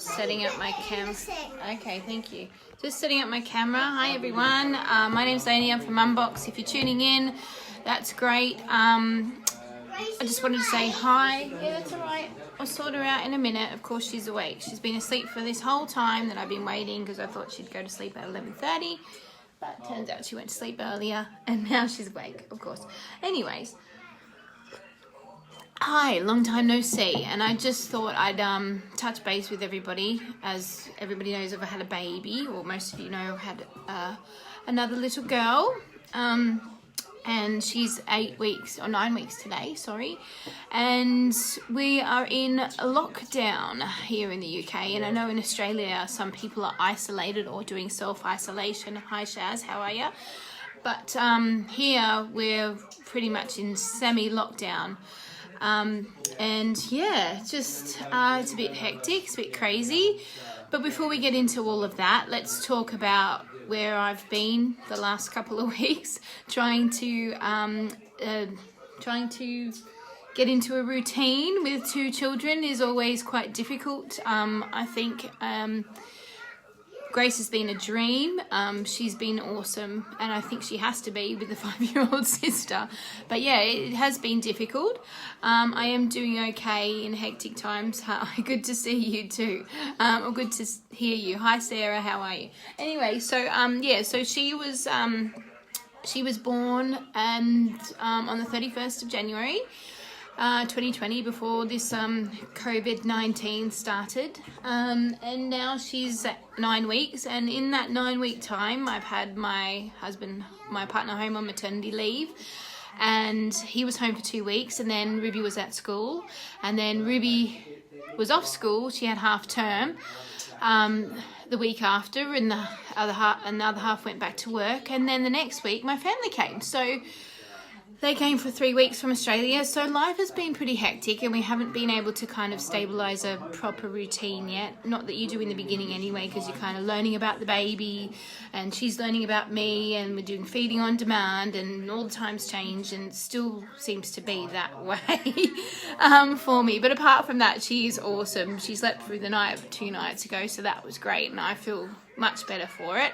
setting up my camera. Okay, thank you. Just setting up my camera. Hi everyone. My name's Lainey. I'm from Unbox. If you're tuning in, that's great. I just wanted to say hi. Yeah, that's alright. I'll sort her out in a minute. Of course, she's awake. She's been asleep for this whole time that I've been waiting because I thought she'd go to sleep at 11:30. But turns out she went to sleep earlier and now she's awake, of course. Anyways. Hi, long time no see, and I just thought I'd touch base with everybody. As everybody knows, I've had a baby, or most of you know I've had another little girl, and she's 8 weeks, or 9 weeks today, sorry, and we are in lockdown here in the UK, and I know in Australia some people are isolated or doing self-isolation. Hi Shaz, how are you? But here we're pretty much in semi-lockdown. And yeah, just it's a bit hectic, it's a bit crazy. But before we get into all of that, let's talk about where I've been the last couple of weeks, trying to get into a routine with 2 children is always quite difficult. I think Grace has been a dream. She's been awesome, and I think she has to be with the 5-year-old sister. But yeah, it has been difficult. I am doing okay in hectic times. Hi, good to see you too. Or good to hear you. Hi Sarah, how are you? Anyway, so yeah, so she was born and on the 31st of January. 2020, before this COVID-19 started, and now she's at 9 weeks, and in that 9-week time I've had my partner home on maternity leave, and he was home for 2 weeks, and then Ruby was at school, and then Ruby was off school. She had half term the week after, and the other half went back to work, and then the next week my family came. So they came for 3 weeks from Australia, so life has been pretty hectic, and we haven't been able to kind of stabilise a proper routine yet. Not that you do in the beginning anyway, because you're kind of learning about the baby, and she's learning about me, and we're doing feeding on demand, and all the times change, and it still seems to be that way for me. But apart from that, she's awesome. She slept through the night 2 nights ago, so that was great, and I feel much better for it.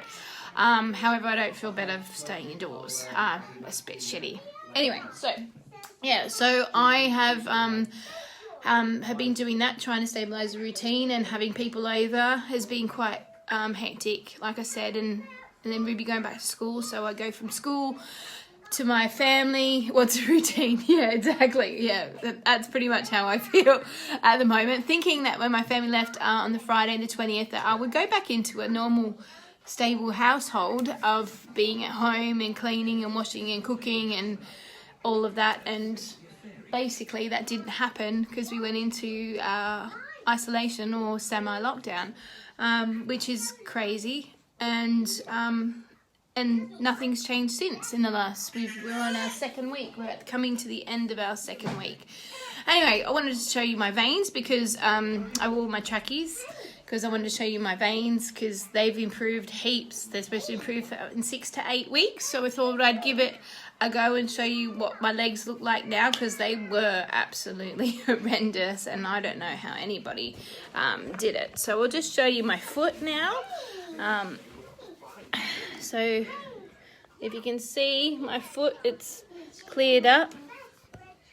However, I don't feel better staying indoors. It's a bit shitty. Anyway, so yeah, so I have been doing that, trying to stabilise the routine, and having people over has been quite hectic, like I said, and then Ruby going back to school, so I go from school to my family. What's a routine? Yeah, exactly. Yeah, that's pretty much how I feel at the moment, thinking that when my family left on the Friday the 20th that I would go back into a normal stable household of being at home and cleaning and washing and cooking and all of that, and basically that didn't happen because we went into isolation or semi-lockdown, which is crazy, and nothing's changed since. In the last, we're on our 2nd week. We're coming to the end of our 2nd week. Anyway, I wanted to show you my veins because I wore my trackies, because I wanted to show you my veins because they've improved heaps. They're supposed to improve in 6 to 8 weeks. So I thought I'd give it a go and show you what my legs look like now, because they were absolutely horrendous, and I don't know how anybody did it. So I'll just show you my foot now. So if you can see my foot, it's cleared up.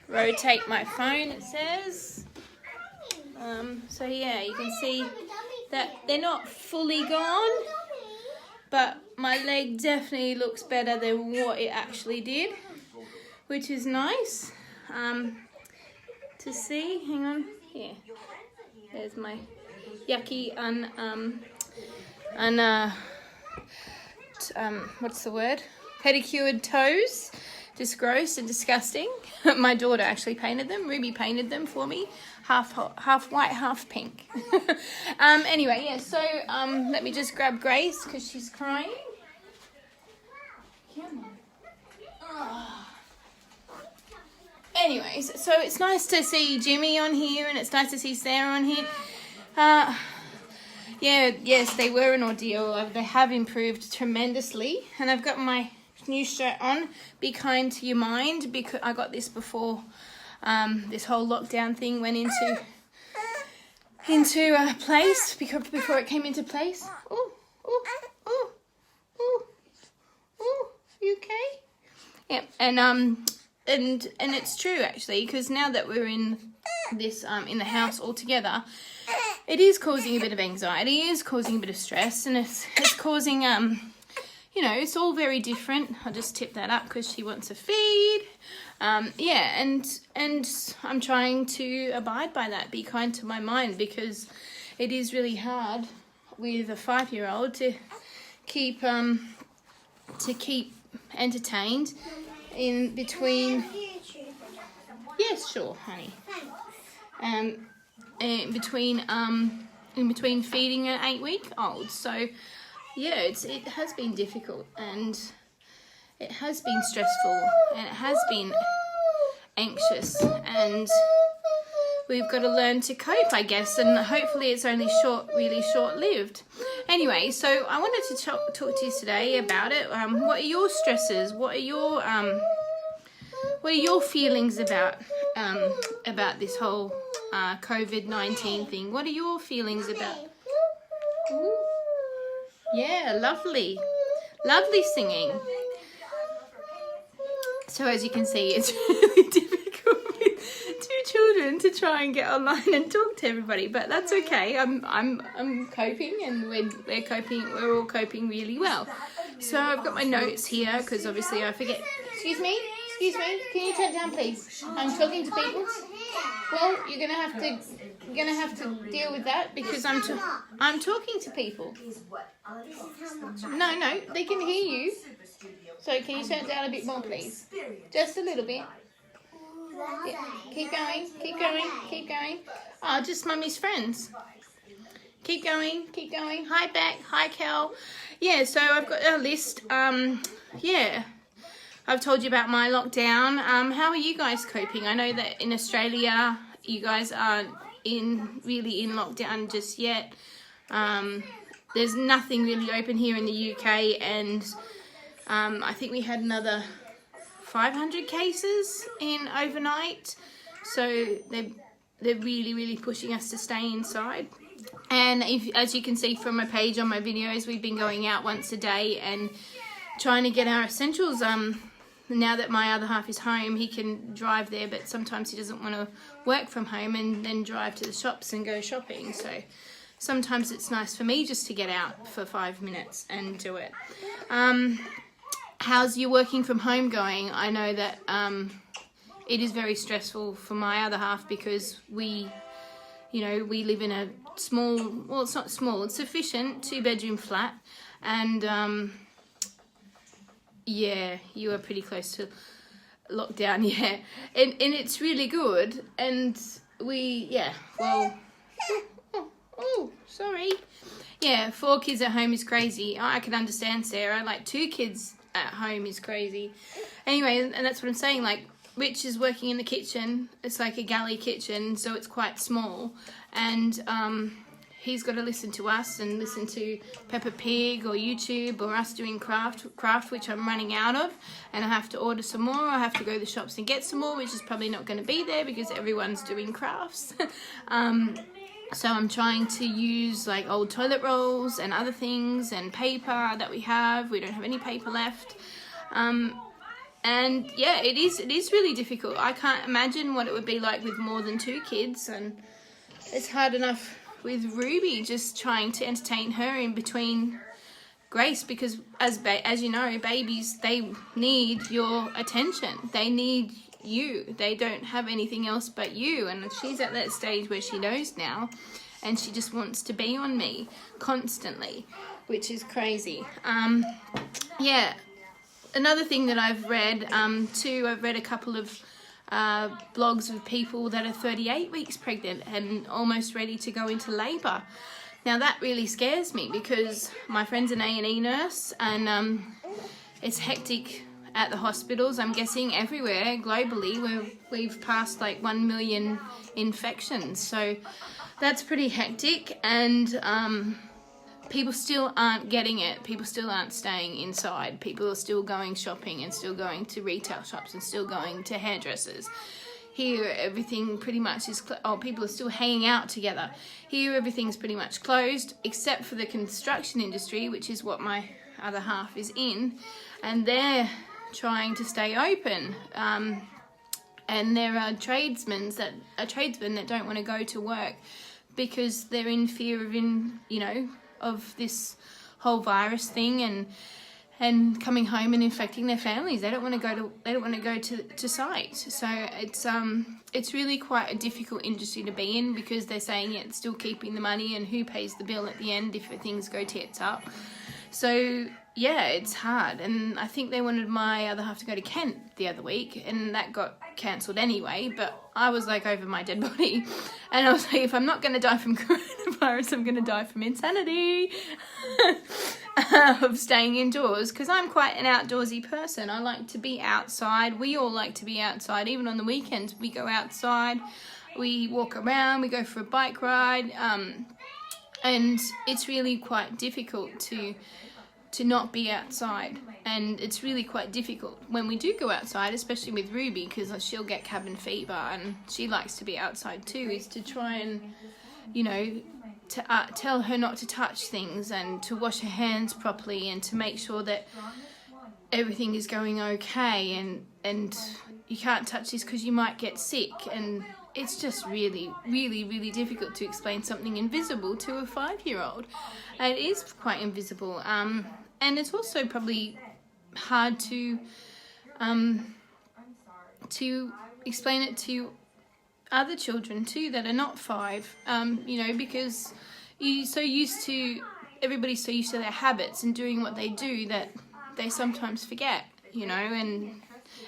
Rotate my phone, it says. So yeah, you can see that they're not fully gone, but my leg definitely looks better than what it actually did, which is nice to see. Hang on, here. There's my yucky what's the word? Pedicured toes. Just gross and disgusting. My daughter actually painted them. Ruby painted them for me. Half white, half pink. Anyway, yeah, so let me just grab Grace because she's crying. Come on. Oh. Anyways, so it's nice to see Jimmy on here, and it's nice to see Sarah on here. Yeah, yes, they were an ordeal. They have improved tremendously, and I've got my new shirt on, Be Kind to Your Mind, because I got this before this whole lockdown thing went into into place before it came into place. Oh, oh, oh, oh, oh, you okay? Yeah, and it's true actually, because now that we're in this in the house all together, it is causing a bit of anxiety, it is causing a bit of stress, and it's causing you know, it's all very different. I'll just tip that up because she wants a feed. Yeah, and I'm trying to abide by that, be kind to my mind, because it is really hard with a 5-year-old to keep entertained in between. Yes, sure, honey. In between feeding an 8-week-old. So yeah, it has been difficult, and it has been stressful, and it has been anxious, and we've got to learn to cope, I guess, and hopefully it's only really short-lived. Anyway, so I wanted to talk to you today about it. What are your stresses? What are your feelings about this whole COVID-19 thing? What are your feelings about? Ooh. Yeah, lovely singing. So as you can see, it's really difficult with 2 children to try and get online and talk to everybody, but that's okay. I'm coping, and we're coping. We're all coping really well. So I've got my notes here because obviously I forget. Excuse me. Can you turn down, please? I'm talking to people. Well, you're gonna have to deal with that because I'm talking to people. No, they can hear you. So can you turn it down a bit more, please? Just a little bit. Yeah. Keep going. Oh, just Mummy's friends. Keep going. Hi, Beck. Hi, Kel. Yeah, so I've got a list. Yeah. I've told you about my lockdown. How are you guys coping? I know that in Australia, you guys aren't really in lockdown just yet. There's nothing really open here in the UK, and I think we had another 500 cases in overnight. So they're really pushing us to stay inside. And as you can see from my page on my videos, we've been going out once a day and trying to get our essentials. Now that my other half is home, he can drive there, but sometimes he doesn't want to work from home and then drive to the shops and go shopping. So sometimes it's nice for me just to get out for 5 minutes and do it. How's your working from home going? I know that it is very stressful for my other half because we live in a small, well, it's not small, it's sufficient 2-bedroom flat, and yeah, you are pretty close to lockdown, yeah. And it's really good, and sorry. Yeah, 4 kids at home is crazy. I can understand, Sarah. Like, 2 kids at home is crazy. Anyway, and that's what I'm saying, like, Rich is working in the kitchen. It's like a galley kitchen, so it's quite small. And he's got to listen to us and listen to Peppa Pig or YouTube or us doing craft, which I'm running out of. And I have to order some more. I have to go to the shops and get some more, which is probably not going to be there because everyone's doing crafts. So I'm trying to use like old toilet rolls and other things and paper that we have. We don't have any paper left. And yeah, it is really difficult. I can't imagine what it would be like with more than 2 kids, and it's hard enough with Ruby just trying to entertain her in between Grace, because as you know, babies, they need your attention. They need you. They don't have anything else but you, and she's at that stage where she knows now, and she just wants to be on me constantly, which is crazy. Yeah. Another thing that I've read too, I've read a couple of blogs of people that are 38 weeks pregnant and almost ready to go into labour. Now that really scares me because my friend's an A&E nurse, and it's hectic at the hospitals, I'm guessing everywhere globally, where we've passed like 1 million infections. So that's pretty hectic, and people still aren't getting it. People still aren't staying inside. People are still going shopping and still going to retail shops and still going to hairdressers. Here, everything pretty much is, people are still hanging out together. Here, everything's pretty much closed, except for the construction industry, which is what my other half is in, and they're trying to stay open. And there are tradesmen that don't want to go to work because they're in fear of this whole virus thing and coming home and infecting their families. They don't want to go to site. So it's really quite a difficult industry to be in, because they're saying it's still keeping the money, and who pays the bill at the end if things go tits up. So yeah, it's hard. And I think they wanted my other half to go to Kent the other week, and that got cancelled anyway. But I was like over my dead body, and I was like, if I'm not going to die from coronavirus, I'm going to die from insanity of staying indoors, because I'm quite an outdoorsy person. I like to be outside. We all like to be outside. Even on the weekends, we go outside, we walk around, we go for a bike ride, and it's really quite difficult to not be outside. And it's really quite difficult when we do go outside, especially with Ruby, because she'll get cabin fever, and she likes to be outside too, is to try and, to tell her not to touch things, and to wash her hands properly, and to make sure that everything is going okay, and you can't touch this because you might get sick. And it's just really, really, really difficult to explain something invisible to a 5-year-old. And it is quite invisible. And it's also probably hard to explain it to other children too that are not 5, because everybody's so used to their habits and doing what they do that they sometimes forget,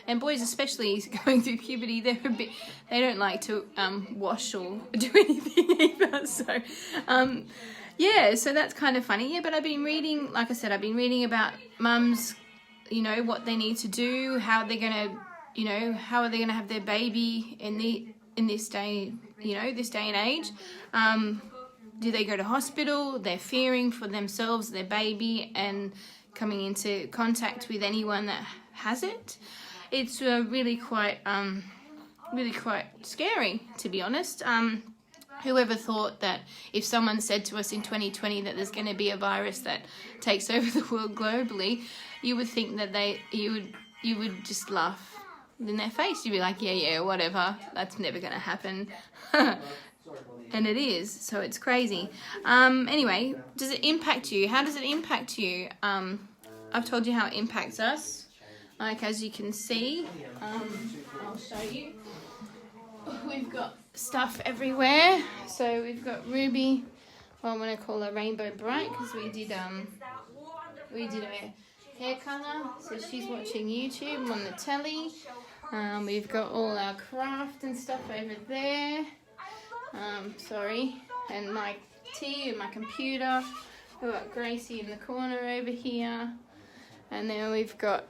and boys especially going through puberty, they don't like to wash or do anything either. So so that's kind of funny. Yeah, but I've been reading, like I said, about mums, what they need to do, how are they gonna have their baby in this day and age. Do they go to hospital? They're fearing for themselves, their baby, and coming into contact with anyone that has it. It's really quite scary, to be honest. Whoever thought that if someone said to us in 2020 that there's going to be a virus that takes over the world globally, you would think that you would just laugh in their face. You'd be like, yeah, whatever, that's never going to happen. And it is, so it's crazy. Anyway, does it impact you? How does it impact you? I've told you how it impacts us. Like, as you can see, I'll show you. We've got stuff everywhere. So we've got Ruby, I'm going to call her Rainbow Bright, because we did her hair colour. So she's watching YouTube on the telly. We've got all our craft and stuff over there. And my tea and my computer. We've got Gracie in the corner over here. And then we've got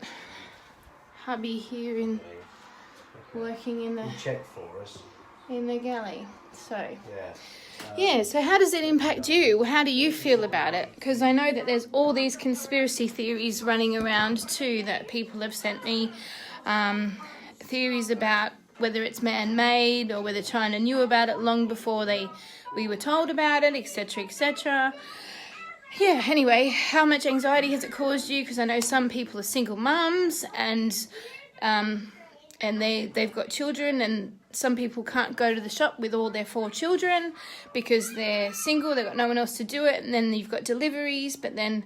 hubby here working in the check for us in the galley. So so how does it impact you? How do you feel about it? Because I know that there's all these conspiracy theories running around too that people have sent me, theories about whether it's man-made or whether China knew about it long before we were told about it, etc., etc. Yeah, anyway, how much anxiety has it caused you? Because I know some people are single mums, and they've got children, and some people can't go to the shop with all their 4 children because they're single, they've got no one else to do it, and then you've got deliveries. But then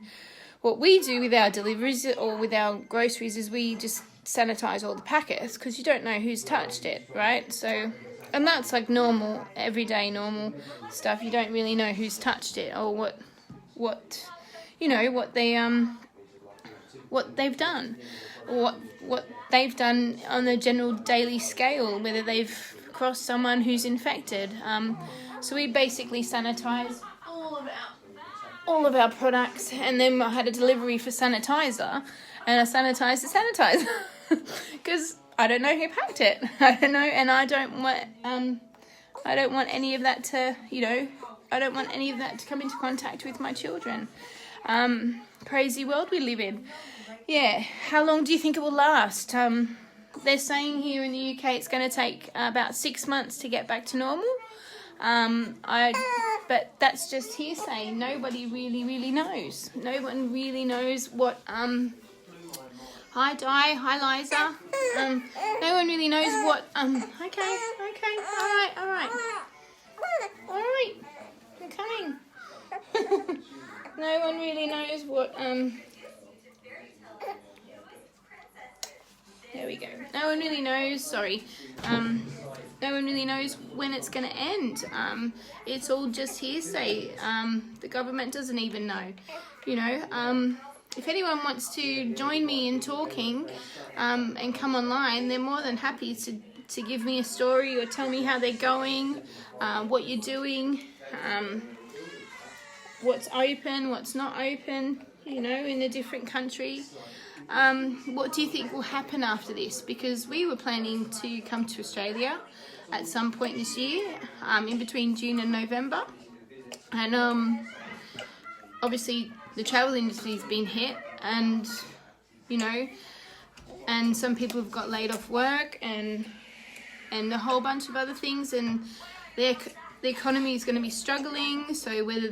what we do with our deliveries or with our groceries is we just sanitize all the packets, because you don't know who's touched it, right? So, and that's like normal, everyday normal stuff. You don't really know who's touched it or what they've done, or what they've done on a general daily scale, whether they've crossed someone who's infected. So we basically sanitize all of our products, and then I had a delivery for sanitizer, and I sanitized the sanitizer because I don't know who packed it. I don't know, and I don't want any of that to, I don't want any of that to come into contact with my children. Crazy world we live in. Yeah, how long do you think it will last? they're saying here in the UK it's going to take about 6 months to get back to normal. But that's just hearsay. Nobody really knows. No one really knows what, hi Di, hi Liza. No one really knows what, okay, alright. Alright, I'm coming. No one really knows what, there we go. No one really knows, sorry. No one really knows when it's going to end. It's all just hearsay. The government doesn't even know. You know, if anyone wants to join me in talking and come online, they're more than happy to give me a story or tell me how they're going, what you're doing, what's open, what's not open, you know, in a different country. What do you think will happen after this? Because we were planning to come to Australia at some point this year, in between June and November. And obviously the travel industry's been hit, and, you know, and some people have got laid off work and a whole bunch of other things, and the economy is going to be struggling. So whether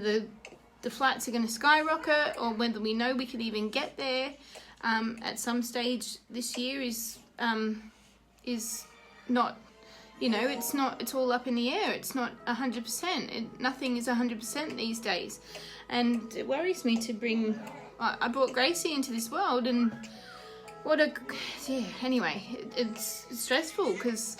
the flights are going to skyrocket or whether we know we could even get there at some stage this year is not, you know, it's all up in the air. It's not 100%. Nothing is 100% these days. And it worries me to bring, I brought Gracie into this world, and anyway, it's stressful because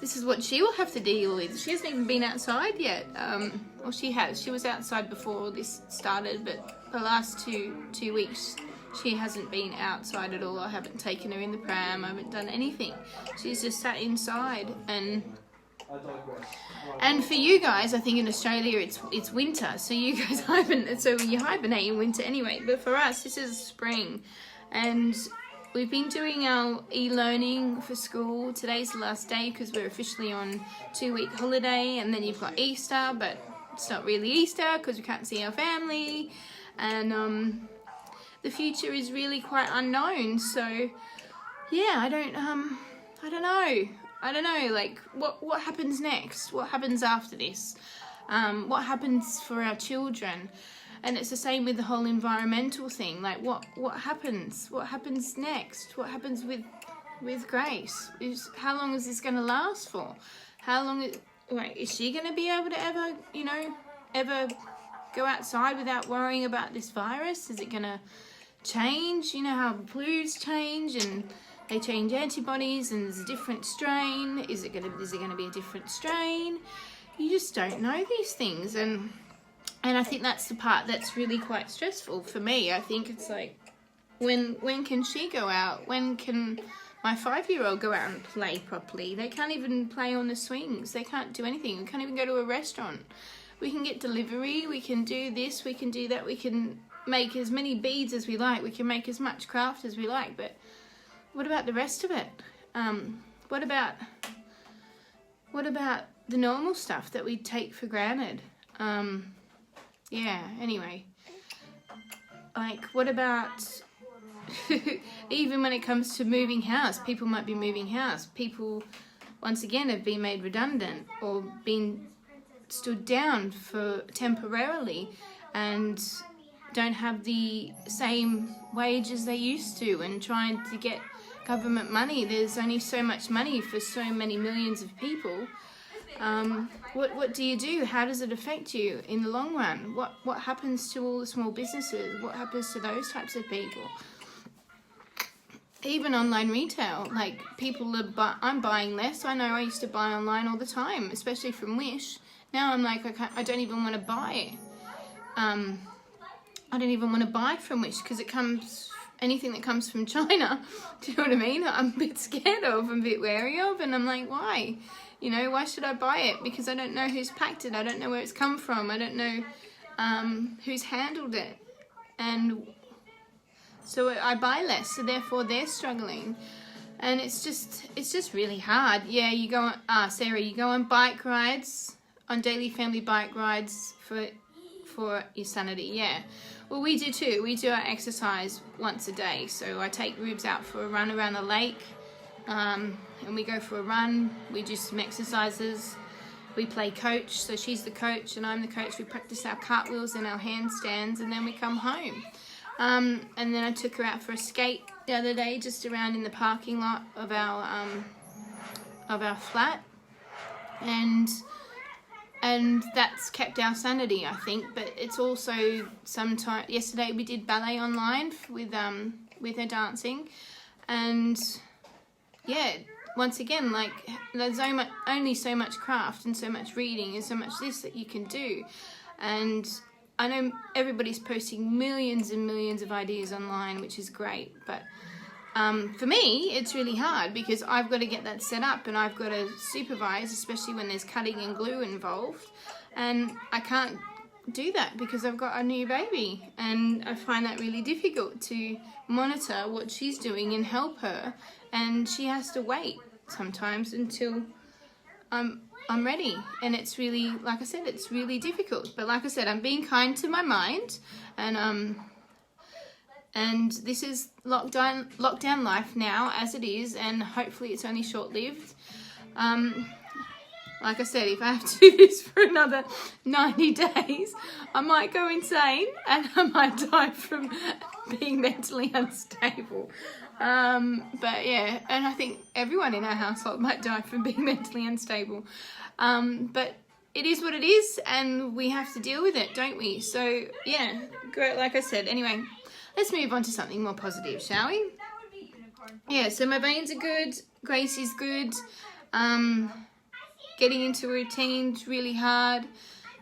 this is what she will have to deal with. She hasn't even been outside yet. Well, she has. She was outside before all this started, but the last two weeks, she hasn't been outside at all. I haven't taken her in the pram. I haven't done anything. She's just sat inside. And for you guys, I think in Australia it's winter, so you guys you hibernate in winter anyway. But for us, this is spring, and we've been doing our e-learning for school. Today's the last day because we're officially on 2-week holiday, and then you've got Easter, but it's not really Easter because we can't see our family, and the future is really quite unknown. So yeah, I don't know, like what happens next? What happens after this? What happens for our children? And it's the same with the whole environmental thing. Like what happens? What happens next? What happens with Grace? How long is this going to last for? How long is she going to be able to ever go outside without worrying about this virus? Is it going to change? You know how flus change, and they change antibodies, and there's a different strain. Is it going to be a different strain? You just don't know these things, and I think that's the part that's really quite stressful for me. I think it's like, when can she go out? When can my 5-year-old go out and play properly? They can't even play on the swings. They can't do anything. We can't even go to a restaurant. We can get delivery. We can do this. We can do that. We can make as many beads as we like. We can make as much craft as we like. But what about the rest of it? What about the normal stuff that we take for granted? Yeah, anyway. Like, what about even when it comes to moving house? People might be moving house. People, once again, have been made redundant or been stood down for temporarily and don't have the same wages they used to, and trying to get government money. There's only so much money for so many millions of people. What do you do? How does it affect you in the long run? What happens to all the small businesses? What happens to those types of people? Even online retail, like I'm buying less. I know I used to buy online all the time, especially from Wish. Now I'm like, I don't even want to buy it. I don't even want to buy from Wish because anything that comes from China, do you know what I mean? I'm a bit scared of, I'm a bit wary of, and I'm like, why? You know, why should I buy it? Because I don't know who's packed it. I don't know where it's come from. I don't know who's handled it. And so I buy less, so therefore they're struggling. And it's just really hard. Yeah, you go on, Sarah, you go on bike rides, on daily family bike rides for your sanity, yeah. Well, we do too. We do our exercise once a day. So I take Rubes out for a run around the lake and we go for a run. We do some exercises. We play coach, so she's the coach and I'm the coach. We practice our cartwheels and our handstands, and then we come home. And then I took her out for a skate the other day, just around in the parking lot of our flat, and that's kept our sanity, I think. But it's also sometimes. Yesterday we did ballet online with her dancing, and yeah. Once again, like, there's only so much craft and so much reading and so much this that you can do. And I know everybody's posting millions and millions of ideas online, which is great. But for me, it's really hard because I've got to get that set up and I've got to supervise, especially when there's cutting and glue involved. And I can't do that because I've got a new baby. And I find that really difficult to monitor what she's doing and help her. And she has to wait sometimes until I'm ready, and it's really, like I said, it's really difficult. But like I said, I'm being kind to my mind, and this is lockdown life now as it is, and hopefully it's only short-lived. Like I said, if I have to do this for another 90 days, I might go insane and I might die from being mentally unstable. But yeah, and I think everyone in our household might die from being mentally unstable. But it is what it is, and we have to deal with it, don't we? So yeah, great. Like I said, anyway, let's move on to something more positive, shall we? Yeah, so my veins are good, Gracie's good. Getting into a routine's really hard.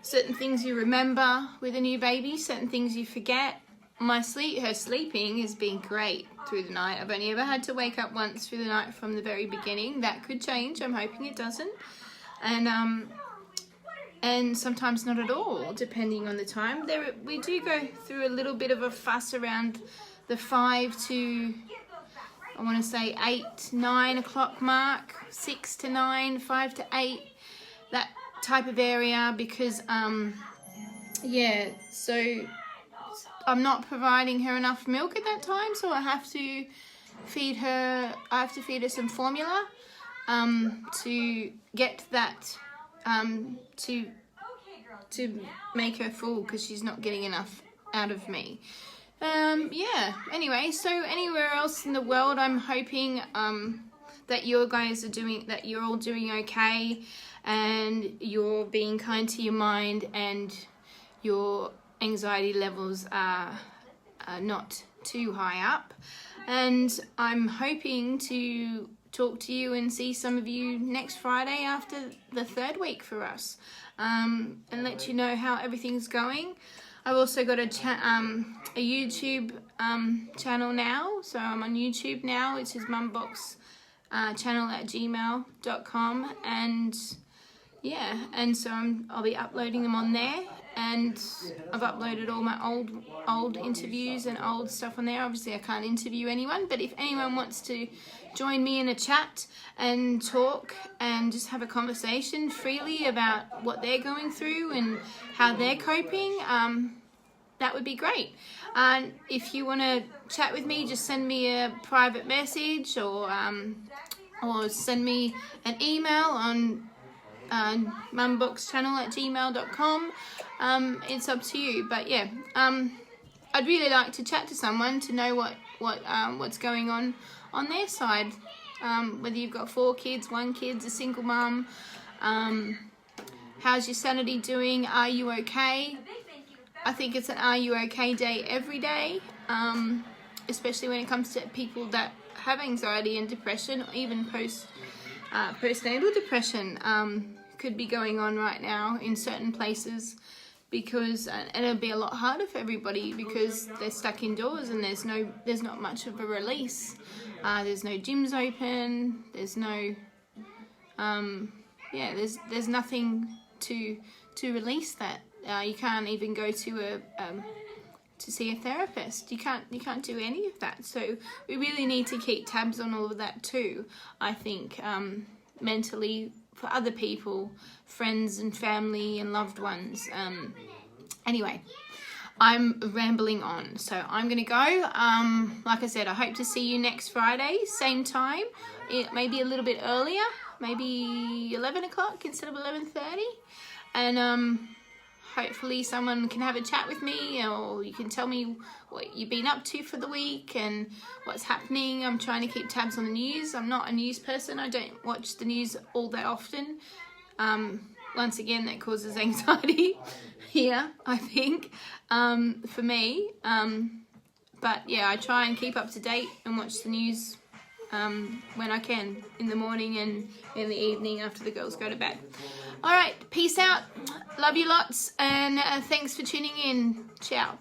Certain things you remember with a new baby, certain things you forget. Her sleeping has been great through the night. I've only ever had to wake up once through the night from the very beginning. That could change. I'm hoping it doesn't. And sometimes not at all, depending on the time. We do go through a little bit of a fuss around the 5 to, I want to say 8, 9 o'clock mark, 6 to 9, 5 to 8, that type of area, because yeah, so I'm not providing her enough milk at that time, so I have to feed her some formula to get that to make her full, because she's not getting enough out of me. Yeah, anyway, so anywhere else in the world, I'm hoping that you're all doing okay, and you're being kind to your mind, and your anxiety levels are not too high up. And I'm hoping to talk to you and see some of you next Friday after the 3rd week for us, and let you know how everything's going. I've also got a YouTube channel now, so I'm on YouTube now, which is mumboxchannel@gmail.com, and yeah, and so I'll be uploading them on there, and I've uploaded all my old interviews and old stuff on there. Obviously I can't interview anyone, but if anyone wants to join me in a chat and talk and just have a conversation freely about what they're going through and how they're coping, that would be great. And if you want to chat with me, just send me a private message, or send me an email on mumboxchannel@gmail.com. It's up to you, but yeah, I'd really like to chat to someone to know what's going on their side, whether you've got 4 kids, 1 kid, a single mum. How's your sanity doing? Are you okay? I think it's an are you okay day every day, especially when it comes to people that have anxiety and depression, or even postnatal depression could be going on right now in certain places, because and it'll be a lot harder for everybody because they're stuck indoors and there's not much of a release. There's no gyms open. There's no there's nothing to release that. You can't even go to see a therapist. You can't do any of that. So we really need to keep tabs on all of that too, I think, mentally, for other people, friends and family and loved ones. Anyway, I'm rambling on, so I'm gonna go. Like I said, I hope to see you next Friday, same time. It may be a little bit earlier, maybe 11 o'clock instead of 11:30, and hopefully someone can have a chat with me, or you can tell me what you've been up to for the week and what's happening. I'm trying to keep tabs on the news. I'm not a news person. I don't watch the news all that often. Once again, that causes anxiety here, I think, for me. But yeah, I try and keep up to date and watch the news when I can, in the morning and in the evening after the girls go to bed. All right, peace out. Love you lots, and thanks for tuning in. Ciao.